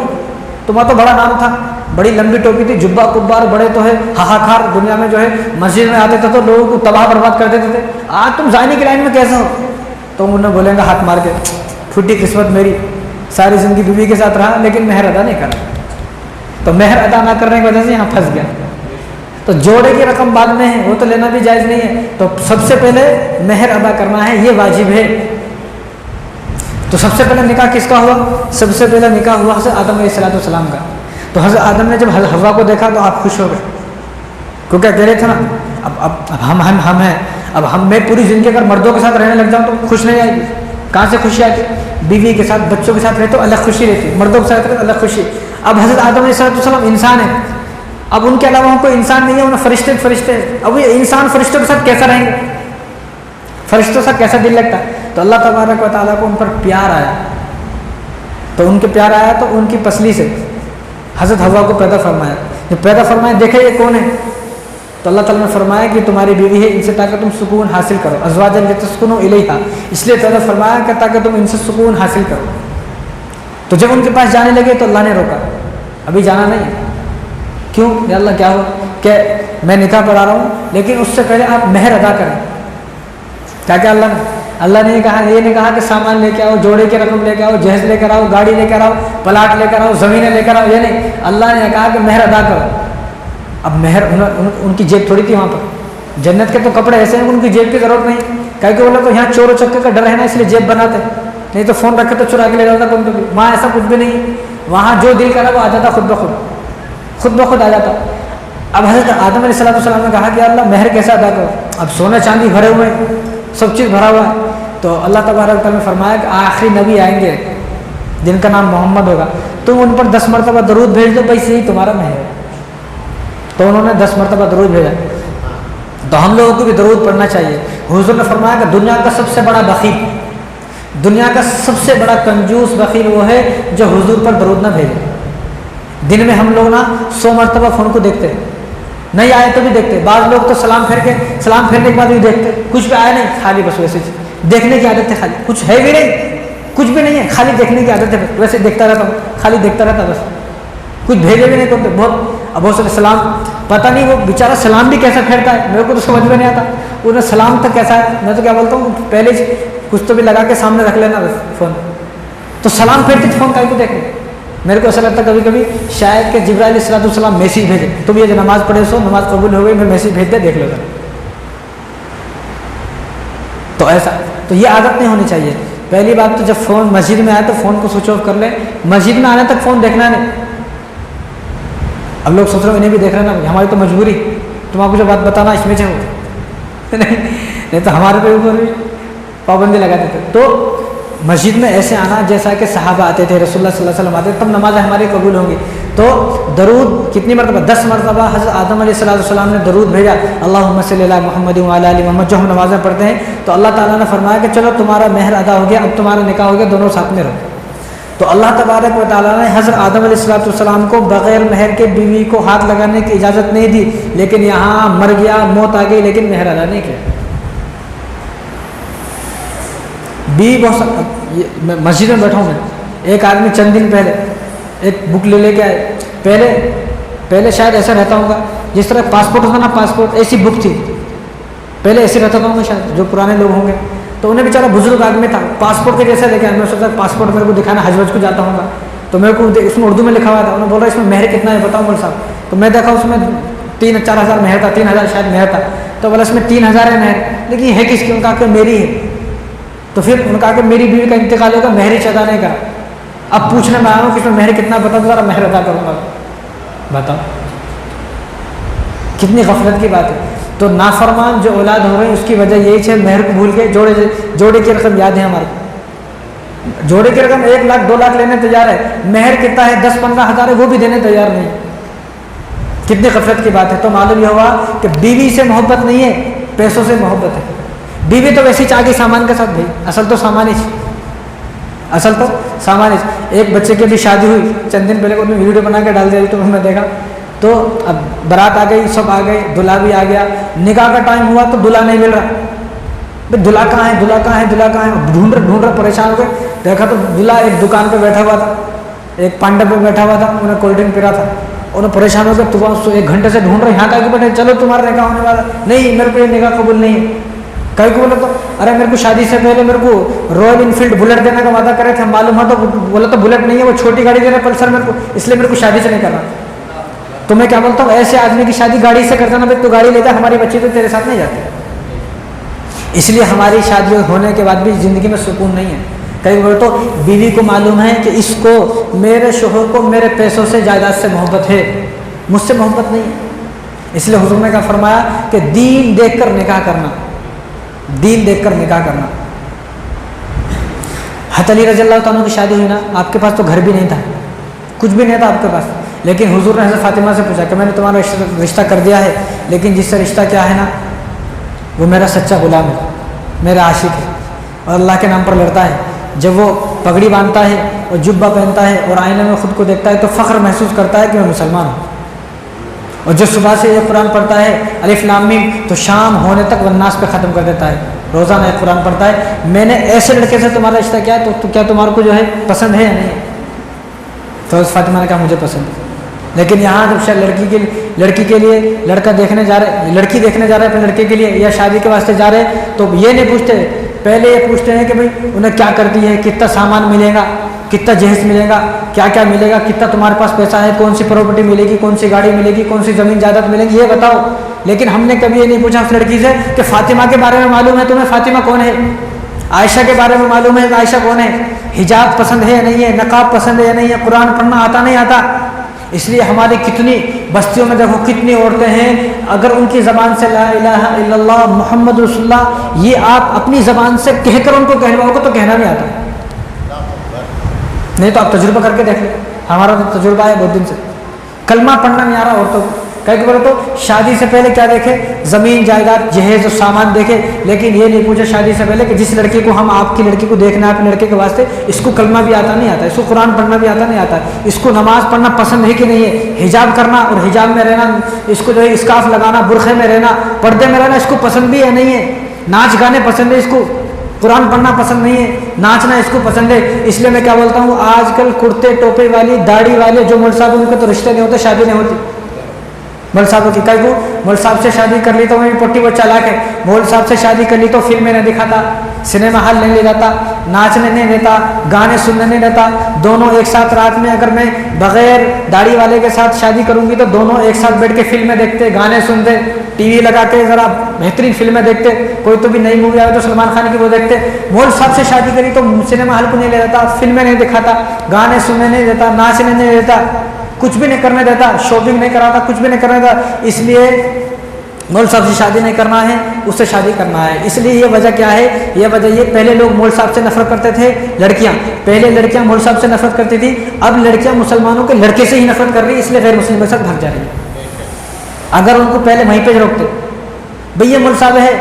تمہارا تو بڑا نام تھا، بڑی لمبی ٹوپی تھی، جبہ کبار بڑے تو ہے، ہاہاکار دنیا میں جو ہے، مسجد میں آتے تھے تو لوگوں کو تباہ برباد کر دیتے تھے، آج تم زانی کی لائن میں کیسے ہو؟ تو انہیں بولیں گا ہاتھ مار کے پھوٹی قسمت میری، ساری زندگی بیوی کے ساتھ رہا لیکن مہر ادا نہیں کرا، تو مہر ادا نہ کرنے کی وجہ سے یہاں پھنس گیا۔ تو جوڑے کی رقم بعد میں ہے، وہ تو لینا بھی جائز نہیں ہے، تو سب سے پہلے مہر ادا کرنا ہے، یہ واجب ہے۔ تو سب سے پہلے نکاح کس کا ہوا؟ سب سے پہلے نکاح ہوا حضرت آدم علیہ السلام کا۔ تو حضرت آدم نے جب حضرت حوا کو دیکھا تو آپ خوش ہو گئے، کیونکہ کہہ رہے تھے نا اب ہم ہیں، اب میں پوری زندگی اگر مردوں کے ساتھ رہنے لگ جاؤں تو خوش نہیں آئے گی، کہاں سے خوشی آتی؟ بیوی کے ساتھ، بچوں کے ساتھ رہے تو الگ خوشی رہتی، مردوں کے ساتھ رہے تو الگ خوشی۔ اب حضرت آدم علیہ السلام انسان ہے، اب ان کے علاوہ کوئی انسان نہیں ہے، انہیں فرشتے ہیں، اب یہ انسان فرشتوں کے ساتھ کیسا رہیں گے؟ فرشتوں کے ساتھ کیسا دل لگتا ہے؟ تو اللہ تبارک و تعالیٰ کو ان پر پیار آیا، تو ان کے پیار آیا تو ان کی پسلی سے حضرت حوا کو پیدا فرمایا۔ جب پیدا فرمایا دیکھے یہ کون ہے، تو اللہ تعالیٰ نے فرمایا کہ تمہاری بیوی ہے، ان سے تاکہ تم سکون حاصل کرو، ازواجا لتسکنوا الیہا، اس لیے پیدا فرمایا کہ تاکہ تم ان سے سکون حاصل کرو۔ تو جب ان کے پاس جانے لگے تو اللہ نے روکا، ابھی جانا نہیں ہے۔ کیوں؟ یا اللہ کیا ہو کہ میں نکاح پڑھا رہا ہوں لیکن اس سے پہلے آپ مہر ادا کریں۔ کیا کہ اللہ نے کہا، یہ نہیں کہا کہ سامان لے کے آؤ، جوڑے کی رقم لے کے آؤ، جہیز لے کر آؤ، گاڑی لے کر آؤ، پلاٹ لے کر آؤ، زمینیں لے کر آؤ، یہ نہیں، اللہ نے کہا کہ مہر ادا کرو۔ اب مہر ان کی جیب تھوڑی تھی وہاں پر، جنت کے تو کپڑے ایسے ہیں ان کی جیب کی ضرورت نہیں، کہ وہ لوگ تو یہاں چور و چکے کا ڈر ہے نا، اس لیے جیب بناتے، نہیں تو فون رکھے تو چرا کے لے جاتا کون تو بھی۔ وہاں ایسا کچھ بھی نہیں، وہاں جو دل کرا وہ آ جاتا خود بخود آ جاتا۔ اب حضرت آدم علیہ السلام نے کہا کہ اللہ مہر کیسا ادا کرو؟ اب سونا چاندی بھرے ہوئے، سب چیز بھرا ہوا ہے، تو اللہ تبارک تعالیٰ نے فرمایا کہ آخری نبی آئیں گے جن کا نام محمد ہوگا، تم ان پر 10 مرتبہ درود بھیج دو، بھائی یہی تمہارا مہر ہے۔ تو انہوں نے 10 مرتبہ درود بھیجا، تو ہم لوگوں کو بھی درود پڑھنا چاہیے۔ حضور نے فرمایا کہ دنیا کا سب سے بڑا بخیل، دنیا کا سب سے بڑا کنجوس بخیل وہ ہے جو حضور پر درود نہ بھیجے۔ دن میں ہم لوگ 100 مرتبہ فون کو دیکھتے، نہیں آئے تو بھی دیکھتے، بعض لوگ تو سلام پھیرنے کے بعد بھی دیکھتے، کچھ بھی آیا نہیں، خالی بس ویسے دیکھنے کی عادت ہے، خالی کچھ ہے بھی نہیں، کچھ بھی نہیں ہے، خالی دیکھنے کی عادت ہے، ویسے دیکھتا رہتا ہوں، خالی دیکھتا رہتا بس، کچھ بھیجے بھی نہیں کرتے۔ بہت سارے سلام، پتہ نہیں وہ بیچارہ سلام بھی کیسا پھیرتا ہے، میرے کو تو سمجھ میں نہیں آتا، انہیں سلام تک کیسا ہے، میں تو کیا بولتا ہوں پہلے کچھ تو بھی لگا کے سامنے رکھ لینا بس فون، تو سلام پھیرتے فون کا ہی کو دیکھیں۔ میرے کو ایسا لگتا ہے کبھی کبھی شاید کہ جبرائیل علیہ السلام میسیج بھیجے، تم یہ جو نماز پڑھے سو نماز قبول ہو گئی، میں میسیج بھیج دے، دیکھ لو ذرا۔ تو ایسا تو یہ عادت نہیں ہونی چاہیے۔ پہلی بات تو جب فون مسجد میں آئے تو فون کو سوئچ آف کر لیں، مسجد میں آنے تک فون دیکھنا نہیں، اب لوگ سوچ رہے ہیں انہیں بھی دیکھ رہے ہیں نا، ہماری تو مجبوری، تم آپ کو جو بات بتانا اس میں سے ہو نہیں تو ہمارے پہ اوپر بھی پابندی لگا دیتے. تو مسجد میں ایسے آنا جیسا کہ صحابہ آتے تھے، رسول اللہ صلی اللہ علیہ وسلم آتے تھے، تب نمازیں ہماری قبول ہوں گی. تو درود کتنی مرتبہ؟ 10 مرتبہ حضرت آدم علیہ السلام نے درود بھیجا، اللہم صلی علی محمد وعلی آل محمد. جو ہم نمازیں پڑھتے ہیں تو اللہ تعالیٰ نے فرمایا کہ چلو تمہارا مہر ادا ہو گیا، اب تمہارا نکاح ہو گیا، دونوں ساتھ میں رہو. تو اللہ تبارک و تعالیٰ نے حضرت آدم علیہ السلام کو بغیر مہر کے بیوی کو ہاتھ لگانے کی اجازت نہیں دی، لیکن یہاں مر گیا، موت آ گئی، لیکن مہر ادا نہیں کیا. مسجد میں بیٹھا ہوں میں، ایک آدمی چند دن پہلے ایک بک لے کے آئے. پہلے شاید ایسا رہتا ہوگا جس طرح پاسپورٹ ہوتا نا، پاسپورٹ ایسی بک تھی پہلے، ایسے رہتا ہوں گا شاید جو پرانے لوگ ہوں گے. تو انہیں بیچارہ بزرگ آدمی تھا، پاسپورٹ کے جیسا لے کے آیا. میں سوچا پاسپورٹ میرے کو دکھانا، حج وج کو جاتا ہوں گا تو میرے کو اس میں اردو میں لکھا ہوا تھا. انہوں نے بولا اس میں مہر کتنا ہے بتاؤ مول صاحب. تو میں دیکھا اس میں 3-4 ہزار مہر تھا، 3,000 شاید مہر تھا. تو بولا اس میں 3,000 ہے مہر، لیکن یہ ہے کس کی؟ ان کا کہ میری ہے. تو پھر انہوں نے کہا کہ میری بیوی کا انتقال ہوگا، مہر ہی ادا نہیں کرا. اب پوچھنے میں آیا ہوں کہ اس میں مہر کتنا بتا دو ذرا، مہر ادا کروں گا. بتاؤ کتنی غفلت کی بات ہے. تو نافرمان جو اولاد ہو رہے ہیں اس کی وجہ یہی ہے، مہر کو بھول کے. جوڑے کی رقم یاد ہے ہمارے، جوڑے کی رقم 1 لاکھ 2 لاکھ لینے تیار ہے، مہر کتنا ہے 10-15 ہزار ہے وہ بھی دینے تیار نہیں. کتنی غفلت کی بات ہے. تو معلوم یہ ہوا کہ بیوی سے محبت نہیں ہے، پیسوں سے محبت ہے. بیوی تو ویسی چاہ کے سامان کے ساتھ بھائی، اصل تو سامان ہی. ایک بچے کی بھی شادی ہوئی چند دن پہلے، انہوں نے ویڈیو بنا کے ڈال دیا تو میں دیکھا. تو اب بارات آ گئی، سب آ گئے، دلہا بھی آ گیا. نکاح کا ٹائم ہوا تو دلہا نہیں مل رہا. دلہا کہاں ہے؟ ڈھونڈ رہے پریشان ہو گئے. دیکھا تو دلہا ایک دکان پہ بیٹھا ہوا تھا، ایک پانڈا پہ بیٹھا ہوا تھا، انہوں نے کولڈ ڈرنک پی رہا تھا. انہوں پریشان ہو گئے، تو 1 گھنٹے سے ڈھونڈ رہے، یہاں تک بیٹھے، چلو تمہارا نکاح ہونے والا. نہیں میرے کو یہ نکاح قبول نہیں ہے. کہیں کو بولا تو ارے میرے کو شادی سے پہلے میرے کو رائل انفیلڈ بلٹ دینے کا وعدہ کرے تھے، معلوم ہو تو بولا تو بلٹ نہیں ہے، وہ چھوٹی گاڑی دے رہے پلسر میرے کو، اس لیے میرے کو شادی سے نہیں کرنا. تو میں کیا بولتا ہوں، ایسے آدمی کی شادی گاڑی سے کرتا نا بھائی، تو گاڑی لے جا، ہماری بچی تو تیرے ساتھ نہیں جاتی. اس لیے ہماری شادی ہونے کے بعد بھی زندگی میں سکون نہیں ہے. کئی بار تو بیوی کو معلوم ہے کہ اس کو، میرے شوہر کو میرے پیسوں سے جائیداد سے محبت ہے، مجھ سے محبت نہیں ہے. اس لیے حضور نے کیا فرمایا کہ دین دیکھ کر نکاح کرنا، دین دیکھ کر نکاح کرنا. حضرت علی رضی اللہ تعالیٰ کی شادی ہوئی نا، آپ کے پاس تو گھر بھی نہیں تھا، کچھ بھی نہیں تھا آپ کے پاس، لیکن حضور نے حضرت فاطمہ سے پوچھا کہ میں نے تمہارا رشتہ کر دیا ہے، لیکن جس سے رشتہ کیا ہے نا، وہ میرا سچا غلام ہے، میرا عاشق ہے اور اللہ کے نام پر لڑتا ہے. جب وہ پگڑی باندھتا ہے اور جبہ پہنتا ہے اور آئینے میں خود کو دیکھتا ہے تو فخر محسوس کرتا ہے کہ میں مسلمان ہوں. اور جو صبح سے یہ قرآن پڑھتا ہے الف لام میم، تو شام ہونے تک والناس پہ ختم کر دیتا ہے، روزانہ ایک قرآن پڑھتا ہے. میں نے ایسے لڑکے سے تمہارا رشتہ کیا ہے تو کیا تمہارے کو جو ہے پسند ہے یا نہیں؟ تو فاطمہ نے کہا مجھے پسند ہے. لیکن یہاں جب شاید لڑکی کے لیے لڑکا دیکھنے جا رہے، لڑکی دیکھنے جا رہے اپنے لڑکے کے لیے یا شادی کے واسطے جا رہے، تو یہ نہیں پوچھتے، پہلے یہ پوچھتے ہیں کہ بھائی انہیں کیا کرتی ہے، کتنا سامان ملے گا، کتنا جہیز ملے گا، کیا کیا ملے گا، کتنا تمہارے پاس پیسہ ہے، کون سی پراپرٹی ملے گی، کون سی گاڑی ملے گی، کون سی زمین جائیداد ملے گی، یہ بتاؤ. لیکن ہم نے کبھی یہ نہیں پوچھا اس لڑکی سے کہ فاطمہ کے بارے میں معلوم ہے تمہیں فاطمہ کون ہے، عائشہ کے بارے میں معلوم ہے کہ عائشہ کون ہے، حجاب پسند ہے یا نہیں ہے، نقاب پسند ہے یا نہیں ہے، قرآن پڑھنا آتا نہیں آتا. اس لیے ہماری کتنی بستیوں میں دیکھو کتنی عورتیں ہیں، اگر ان کی زبان سے لا الہ الا اللہ محمد رسول اللہ یہ آپ اپنی زبان سے کہہ کر ان کو کہلواؤ گے تو کہنا نہیں آتا. نہیں تو آپ تجربہ کر کے دیکھ لیں، ہمارا تو تجربہ ہے بہت دن سے، کلمہ پڑھنا نہیں آ رہا عورتوں کو. کہیں بولے تو شادی سے پہلے کیا دیکھے، زمین جائیداد جہیز و سامان دیکھے، لیکن یہ نہیں پوچھے شادی سے پہلے کہ جس لڑکی کو ہم آپ کی لڑکی کو دیکھنا ہے اپنے لڑکے کے واسطے، اس کو کلمہ بھی آتا نہیں آتا، اس کو قرآن پڑھنا بھی آتا نہیں آتا، اس کو نماز پڑھنا پسند ہے کہ نہیں ہے، حجاب کرنا اور حجاب میں رہنا، اس کو جو ہے اسکارف لگانا، برقعے میں رہنا، پردے میں رہنا اس کو پسند بھی ہے نہیں ہے، ناچ گانے پسند ہے اس کو، قرآن پڑھنا پسند نہیں ہے، ناچنا اس کو پسند ہے. اس لیے میں کیا بولتا ہوں، آج کل کرتے ٹوپے والی داڑھی والے جو مول صاحب ان کے تو رشتے نہیں ہوتے، شادی نہیں ہوتی. مول صاحب کی کئی کو مول صاحب سے شادی کر لی تو میں پٹی وہ چلا کے، مول صاحب سے شادی کر لی تو فلمیں نہیں دکھاتا، سنیما ہال نہیں لے جاتا، ناچنے نہیں دیتا، گانے سننے نہیں دیتا. دونوں ایک ساتھ رات میں اگر میں بغیر داڑھی والے کے ساتھ شادی کروں گی تو دونوں ایک ساتھ بیٹھ کے فلمیں دیکھتے، گانے سنتے، ٹی وی لگا کے ذرا بہترین فلمیں دیکھتے، کوئی تو بھی نئی مووی آئے تو سلمان خان کی وہ دیکھتے. مول صاحب سے شادی کری تو سنیما ہال کو نہیں لے جاتا، فلمیں نہیں دکھاتا، گانے سننے نہیں دیتا، ناچنے نہیں دیتا. کچھ بھی نہیں کرنے دیتا، شاپنگ نہیں کراتا، کچھ بھی نہیں کرنے دیتا، اس لیے مول صاحب سے شادی نہیں کرنا ہے، اس سے شادی کرنا ہے۔ اس لیے یہ وجہ کیا ہے؟ یہ وجہ یہ پہلے لوگ مول صاحب سے نفرت کرتے تھے، لڑکیاں پہلے لڑکیاں مول صاحب سے نفرت کرتی تھی، اب لڑکیاں مسلمانوں کے لڑکے سے ہی نفرت کر رہی، اس لیے غیر مسلم کے ساتھ بھاگ جا رہی ہے۔ اگر ان کو پہلے وہیں پہ روکتے، بھئی یہ مول صاحب ہے،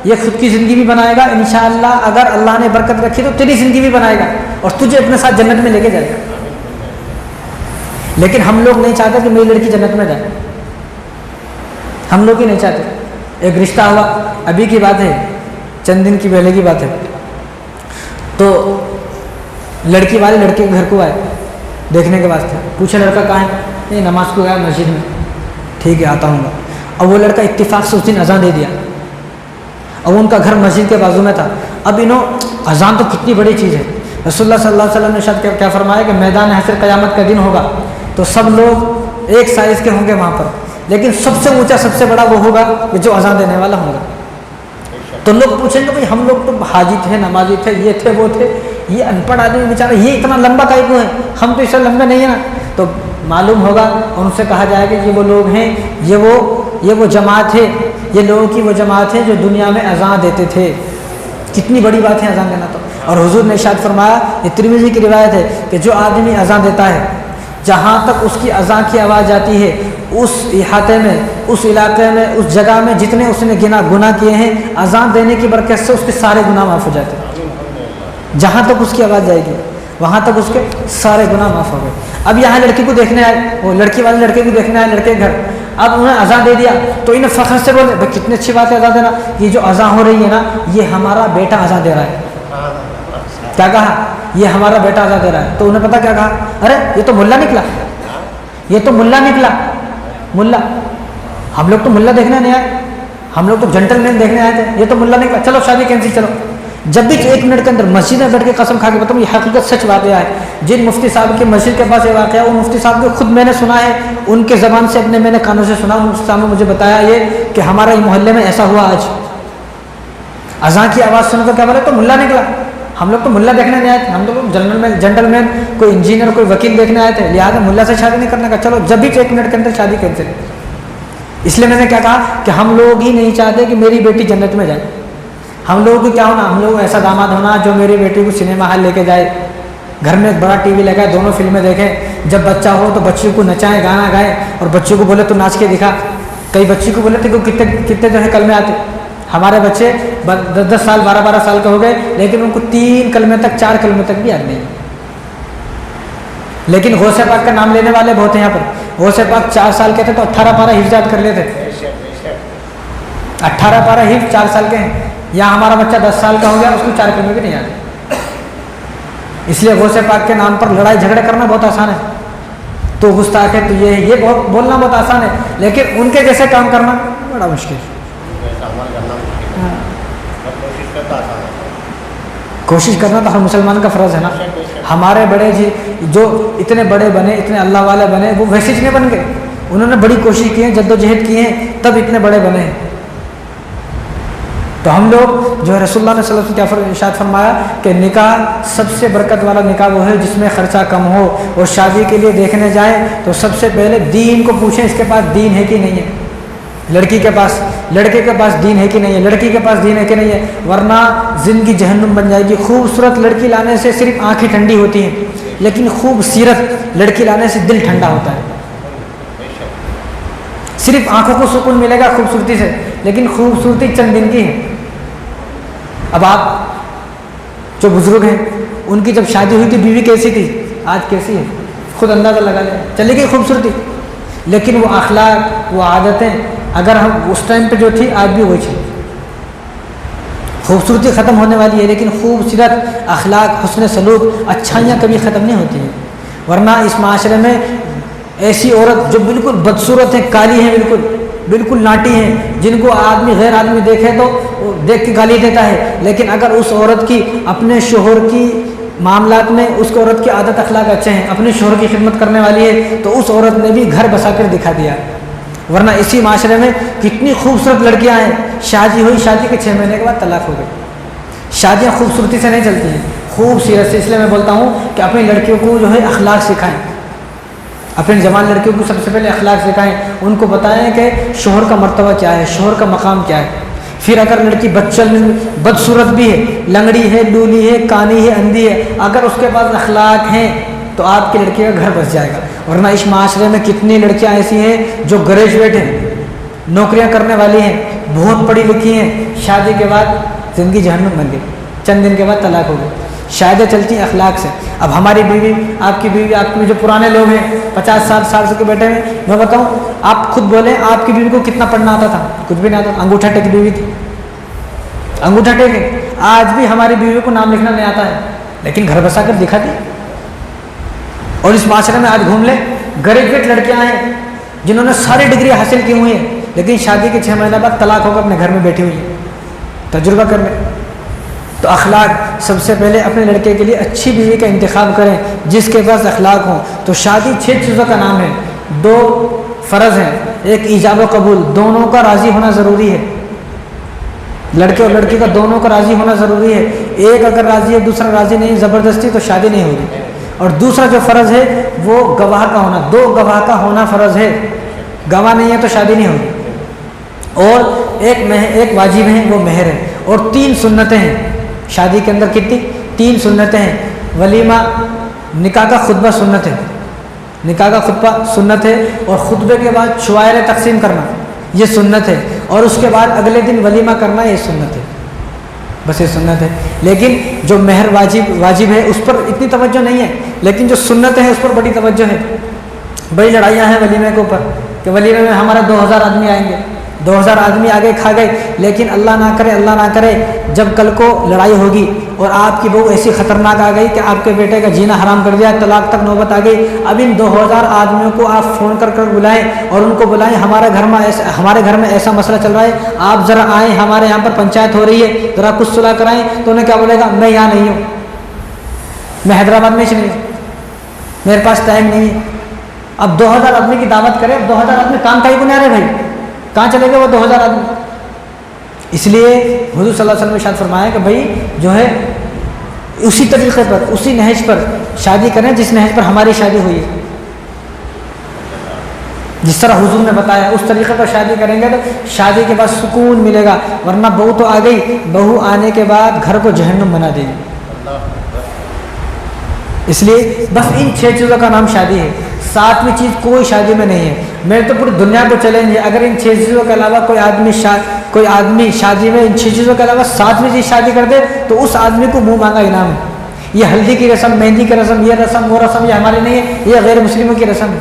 یہ خود کی زندگی بھی بنائے گا انشاءاللہ، اگر اللہ نے برکت رکھی تو تیری زندگی بھی بنائے گا اور تجھے اپنے ساتھ جنت میں لے کے جائے گا۔ لیکن ہم لوگ نہیں چاہتے کہ میری لڑکی جنت میں جائے، ہم لوگ ہی نہیں چاہتے۔ ایک رشتہ ہوا، ابھی کی بات ہے، چند دن کی پہلے کی بات ہے، تو لڑکی والے لڑکے کے گھر کو آئے دیکھنے کے واسطے، پوچھے لڑکا کہاں ہے؟ نہیں نماز کو گیا مسجد میں، ٹھیک ہے آتا ہوں گا۔ اب وہ لڑکا اتفاق سے اس دن اذان دے دیا، اب ان کا گھر مسجد کے بازو میں تھا۔ اب اذان تو کتنی بڑی چیز ہے، رسول اللہ صلی اللہ علیہ وسلم نے شاید کیا فرمایا کہ میدان حشر قیامت کا دن ہوگا تو سب لوگ ایک سائز کے ہوں گے وہاں پر، لیکن سب سے اونچا سب سے بڑا وہ ہوگا کہ جو اذان دینے والا ہوگا۔ تو لوگ پوچھیں گے بھائی ہم لوگ تو حاجی تھے، نمازی تھے، یہ تھے وہ تھے، یہ ان پڑھ آدمی بیچارہ یہ اتنا لمبا کائی کو ہے، ہم تو اس سے لمبے نہیں ہیں نا۔ تو معلوم ہوگا اور ان سے کہا جائے کہ یہ وہ لوگ ہیں، یہ وہ جماعت ہے، یہ لوگوں کی وہ جماعت ہے جو دنیا میں اذان دیتے تھے۔ کتنی بڑی بات ہے اذان دینا تو۔ اور حضور نے ارشاد فرمایا، یہ ترمذی کی روایت ہے کہ جو آدمی اذان دیتا ہے جہاں تک اس کی اذان کی آواز جاتی ہے، اس احاطے میں، اس علاقے میں، اس جگہ میں جتنے اس نے گناہ کیے ہیں، اذان دینے کی برکت سے اس کے سارے گناہ معاف ہو جاتے ہیں۔ جہاں تک اس کی آواز جائے گی وہاں تک اس کے سارے گناہ معاف ہو گئے۔ اب یہاں لڑکی کو دیکھنے آئے، وہ لڑکی والے لڑکے کو دیکھنے آئے لڑکے کے گھر، اب انہیں اذان دے دیا تو انہیں فخر سے بولے بھائی کتنی اچھی بات ہے اذان دینا، یہ جو اذان ہو رہی ہے نا یہ ہمارا بیٹا اذان دے رہا ہے۔ کیا کہا؟ یہ ہمارا بیٹا اذان دے رہا ہے۔ تو انہیں پتا کیا کہا؟ ارے یہ تو ملا نکلا، یہ تو ملا نکلا، ملا، ہم لوگ تو ملا دیکھنے نہیں آئے، ہم لوگ تو جنٹل مین دیکھنے آئے تھے، یہ تو ملا نکلا، چلو شادی کینسل۔ چلو جب بھی 1 منٹ کے اندر مسجد میں بیٹھ کے قسم کھا کے بتاؤں یہ حقیقت سچ واقعہ ہے، جن مفتی صاحب کی مسجد کے پاس یہ واقعہ ہے، وہ مفتی صاحب کو خود میں نے سنا ہے، ان کے زبان سے میں نے کانوں سے سنا، مفتی صاحب نے مجھے بتایا یہ کہ ہمارا یہ محلے میں ایسا ہوا آج، اذان کی آواز سن کر کیا بولے تو ملا نکلا، ہم لوگ تو ملا دیکھنے نہیں آئے تھے، ہم لوگ جنرل مین کوئی انجینئر کوئی وکیل دیکھنے آئے تھے، لہٰذا ملا سے شادی نہیں کرنے کا، چلو جب بھی 1 منٹ کے اندر شادی کینسل۔ اس لیے میں نے کیا کہا کہ ہم لوگ ہی نہیں چاہتے کہ میری بیٹی جنت میں جائے، ہم لوگوں کو کیا ہونا، ہم لوگ ایسا داماد ہونا جو میری بیٹی کو سنیما ہال لے کے جائے، گھر میں ایک بڑا ٹی وی لگائے، دونوں فلمیں دیکھیں، جب بچہ ہو تو بچی کو نچائیں گانا گائیں اور بچوں کو بولے تو ناچ کے دکھا۔ کئی بچی کو بولے تھے کہ کتنے جو ہے کلمے آتے، ہمارے بچے 10 سال 12 سال کے ہو گئے لیکن ان کو 3 کلمے تک 4 کلمے تک بھی یاد نہیں۔ لیکن غوث پاک کا نام لینے والے بہت ہیں یہاں پر، غوث پاک 4 سال کے تھے تو 18 پارہ حفظ یاد کر لیتے، 18 پارہ حفظ 4 سال کے ہیں، یہاں ہمارا بچہ 10 سال کا ہو گیا اس کو 4 کلمے بھی نہیں آتے۔ اس لیے غوث پاک کے نام پر لڑائی جھگڑے کرنا بہت آسان ہے، تو گستاخ ہے تو یہ بہت بولنا بہت آسان ہے، لیکن ان کے جیسے کام کرنا بڑا مشکل ہے۔ کوشش کرنا تو ہر مسلمان کا فرض ہے نا۔ ہمارے بڑے جی جو اتنے بڑے بنے، اتنے اللہ والے بنے، وہ ویسے نہیں بن گئے، انہوں نے بڑی کوشش کی ہے، جد و جہد کی ہیں، تب اتنے بڑے بنے ہیں۔ تو ہم لوگ جو ہے رسول اللہ نے صلی اللہ علیہ وسلم کیا ارشاد فرمایا کہ نکاح سب سے برکت والا نکاح وہ ہے جس میں خرچہ کم ہو، اور شادی کے لیے دیکھنے جائیں تو سب سے پہلے دین کو پوچھیں اس کے پاس دین ہے کہ نہیں ہے، لڑکی کے پاس، لڑکے کے پاس دین ہے کہ نہیں ہے، لڑکی کے پاس دین ہے کہ نہیں ہے، ورنہ زندگی جہنم بن جائے گی۔ خوبصورت لڑکی لانے سے صرف آنکھیں ٹھنڈی ہوتی ہیں، لیکن خوبصورت لڑکی لانے سے دل ٹھنڈا ہوتا ہے۔ صرف آنکھوں کو سکون ملے گا خوبصورتی سے، لیکن خوبصورتی چند دن کی ہے۔ اب آپ جو بزرگ ہیں ان کی جب شادی ہوئی تھی بیوی کیسی تھی، آج کیسی ہے خود اندازہ لگا لیں، چلے گئی خوبصورتی، لیکن وہ اخلاق وہ عادتیں اگر ہم اس ٹائم پہ جو تھی آج بھی وہی چاہیے۔ خوبصورتی ختم ہونے والی ہے لیکن خوبصورت اخلاق، حسن سلوک، اچھائیاں کبھی ختم نہیں ہوتی ہیں، ورنہ اس معاشرے میں ایسی عورت جو بالکل بدصورت ہیں، کالی ہیں، بالکل ناٹی ہیں، جن کو آدمی غیر آدمی دیکھے تو دیکھ کے گالی دیتا ہے، لیکن اگر اس عورت کی اپنے شوہر کی معاملات میں اس کو عورت کی عادت اخلاق اچھے ہیں، اپنے شوہر کی خدمت کرنے والی ہے، تو اس عورت نے بھی گھر بسا کر دکھا دیا۔ ورنہ اسی معاشرے میں کتنی خوبصورت لڑکیاں ہیں، شادی ہوئی، شادی کے 6 مہینے کے بعد طلاق ہو گئی۔ شادیاں خوبصورتی سے نہیں چلتی ہیں، خوبصورت سے۔ اس لیے میں بولتا ہوں کہ اپنی لڑکیوں کو جو ہے اخلاق سکھائیں، اپنے جوان لڑکیوں کو سب سے پہلے اخلاق سکھائیں، ان کو بتائیں کہ شوہر کا مرتبہ کیا ہے، شوہر کا مقام کیا ہے۔ پھر اگر لڑکی بدصورت بھی ہے، لنگڑی ہے، لولی ہے، کانی ہے، اندھی ہے، اگر اس کے پاس اخلاق ہیں تو آپ کی لڑکی کا گھر بس جائے گا۔ ورنہ اس معاشرے میں کتنی لڑکیاں ایسی ہیں جو گریجویٹ ہیں، نوکریاں کرنے والی ہیں، بہت پڑھی لکھی ہیں، شادی کے بعد زندگی جہنم بن گئی، چند دن کے بعد طلاق ہو گئی۔ شادیاں چلتی ہیں اخلاق سے۔ اب ہماری بیوی، آپ کی بیوی، آپ کے جو پرانے لوگ ہیں 50 سال سے کے بیٹھے ہیں، میں بتاؤں آپ خود بولیں آپ کی بیوی کو کتنا پڑھنا آتا تھا؟ کچھ بھی نہیں آتا، انگوٹھا ٹیک بیوی تھی، انگوٹھا ٹیک ہے۔ آج بھی ہماری بیوی کو نام لکھنا نہیں آتا ہے، لیکن گھر بسا کر دکھا دی۔ اور اس معاشرے میں آج گھوم لیں، گریجویٹ لڑکیاں ہیں جنہوں نے ساری ڈگری حاصل کی ہوئی ہیں، لیکن شادی کے 6 مہینہ بعد طلاق ہو کر اپنے گھر میں بیٹھی ہوئی ہیں۔ تجربہ کر لیں۔ تو اخلاق سب سے پہلے اپنے لڑکے کے لیے اچھی بیوی کا انتخاب کریں جس کے پاس اخلاق ہوں۔ تو شادی 6 چیزوں کا نام ہے، 2 فرض ہیں، ایک ایجاب و قبول، دونوں کا راضی ہونا ضروری ہے، لڑکے اور لڑکی کا دونوں کا راضی ہونا ضروری ہے۔ ایک اگر راضی ہے دوسرا راضی نہیں، زبردستی تو شادی نہیں ہوگی۔ اور دوسرا جو فرض ہے وہ گواہ کا ہونا، 2 گواہ کا ہونا فرض ہے، گواہ نہیں ہے تو شادی نہیں ہوگی۔ اور ایک واجب ہے وہ مہر ہے، اور 3 سنتیں ہیں شادی کے اندر۔ کتنی؟ 3 سنتیں ہیں۔ ولیمہ، نکاح کا خطبہ سنت ہے، نکاح کا خطبہ سنت ہے، اور خطبے کے بعد شعائر تقسیم کرنا یہ سنت ہے، اور اس کے بعد اگلے دن ولیمہ کرنا یہ سنت ہے، بس یہ سنت ہے۔ لیکن جو مہر واجب ہے اس پر اتنی توجہ نہیں ہے، لیکن جو سنت ہے اس پر بڑی توجہ ہے۔ بڑی لڑائیاں ہیں ولیمے کے اوپر کہ ولیمے میں ہمارا 2000 آدمی آئیں گے، 2000 آدمی آگے کھا گئے، لیکن اللہ نہ کرے جب کل کو لڑائی ہوگی اور آپ کی بہو ایسی خطرناک آ گئی کہ آپ کے بیٹے کا جینا حرام کر دیا، طلاق تک نوبت آ گئی، اب ان 2000 آدمیوں کو آپ فون کر بلائیں اور ان کو بلائیں ہمارے گھر میں ایسا مسئلہ چل رہا ہے، آپ ذرا آئیں، ہمارے یہاں پر پنچایت ہو رہی ہے، ذرا کچھ صلح کرائیں۔ تو انہیں کیا بولے گا؟ میں یہاں نہیں ہوں، میں حیدرآباد میں نہیں ہوں، میرے پاس ٹائم نہیں ہے۔ اب 2000 آدمی کی دعوت کرے، اب 2000 آدمی کام کا ہی کو نہیں آ رہے بھائی، کہاں چلے گئے وہ 2000 آدمی؟ اس لیے حضور صلی اللہ علیہ وسلم نے ارشاد فرمایا کہ بھائی جو ہے اسی طریقے پر، اسی نہج پر شادی کریں جس نہج پر ہماری شادی ہوئی ہے، جس طرح حضور نے بتایا اس طریقے پر شادی کریں گے تو شادی کے بعد سکون ملے گا۔ ورنہ بہو تو آ گئی، بہو آنے کے بعد گھر کو جہنم بنا دے گی۔ اس لیے بس ان 6 چیزوں کا نام شادی ہے، 7ویں چیز کوئی شادی میں نہیں ہے۔ میں تو پوری دنیا کو چیلنج ہے، اگر ان 6 چیزوں کے علاوہ کوئی آدمی شادی میں ان 6 چیزوں کے علاوہ 7ویں چیز شادی کر دے تو اس آدمی کو منہ مانگا انعام ہے۔ یہ ہلدی کی رسم، مہندی کی رسم، یہ رسم وہ رسم یہ ہماری نہیں ہے، یہ غیر مسلموں کی رسم ہے،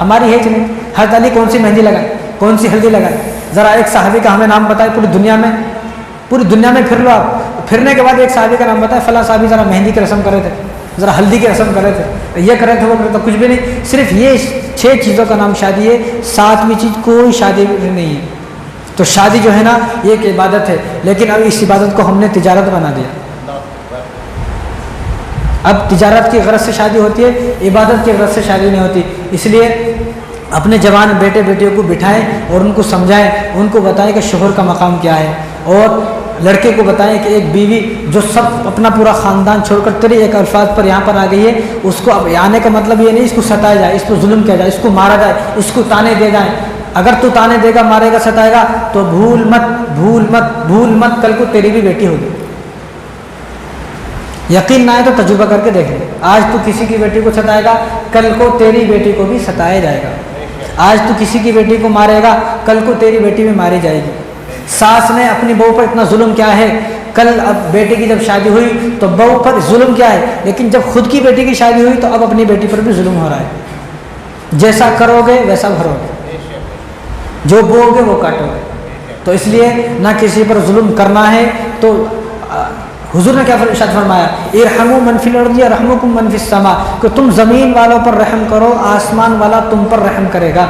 ہماری ہے کہ نہیں؟ حضرت علی کون سی مہندی لگائے، کون سی ہلدی لگائے؟ ذرا ایک صحابی کا ہمیں نام بتائے پوری دنیا میں پھر لو آپ، پھرنے کے بعد ایک صحابی کا نام بتائے، فلاں صحابی ذرا مہندی کی رسم کرے تھے، ذرا ہلدی کی رسم کرے تھے، یہ کرے تھے وہ کرے تھے، کچھ بھی نہیں۔ صرف یہ 6 چیزوں کا نام شادی ہے، 7ویں چیز کوئی شادی نہیں ہے۔ تو شادی جو ہے نا یہ ایک عبادت ہے، لیکن اب اس عبادت کو ہم نے تجارت بنا دیا۔ اب تجارت کی غرض سے شادی ہوتی ہے، عبادت کی غرض سے شادی نہیں ہوتی۔ اس لیے اپنے جوان بیٹے بیٹیوں کو بٹھائیں اور ان کو سمجھائیں، ان کو بتائیں کہ شوہر کا مقام کیا ہے، اور لڑکے کو بتائیں کہ ایک بیوی جو سب اپنا پورا خاندان چھوڑ کر تیرے ایک الفاظ پر یہاں پر آ گئی ہے، اس کو اب آنے کا مطلب یہ نہیں اس کو ستایا جائے، اس کو ظلم کیا جائے، اس کو مارا جائے، اس کو تانے دے جائیں۔ اگر تو تانے دے گا، مارے گا، ستائے گا تو بھول مت کل کو تیری بھی بیٹی ہوگی۔ یقین نہ آئے تو تجربہ کر کے دیکھ لیں، آج تو کسی کی بیٹی کو ستائے گا، کل کو تیری بیٹی کو بھی ستایا جائے گا۔ آج تو کسی کی بیٹی کو مارے گا، کل کو تیری بیٹی بھی ماری جائے گی۔ ساس نے اپنی بہو پر اتنا ظلم کیا ہے، کل اب بیٹے کی جب شادی ہوئی تو بہو پر ظلم کیا ہے، لیکن جب خود کی بیٹی کی شادی ہوئی تو اب اپنی بیٹی پر بھی ظلم ہو رہا ہے۔ جیسا کرو گے ویسا بھرو گے، جو بو گے وہ کاٹو گے۔ تو اس لیے نہ کسی پر ظلم کرنا ہے۔ تو حضور نے کیا ارشاد فرمایا، ارحموا من فی الارض یرحمکم من فی السماء، کہ تم زمین والوں پر رحم کرو، آسمان والا تم پر رحم کرے گا۔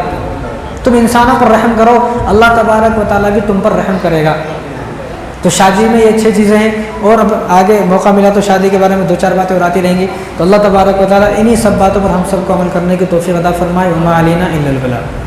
تم انسانوں پر رحم کرو، اللہ تبارک و تعالیٰ بھی تم پر رحم کرے گا۔ تو شادی میں یہ 6 چیزیں ہیں، اور اب آگے موقع ملا تو شادی کے بارے میں 2-4 باتیں اور آتی رہیں گی۔ تو اللہ تبارک و تعالیٰ انہی سب باتوں پر ہم سب کو عمل کرنے کی توفیق عطا فرمائے۔ وما علینا الا البلاغ۔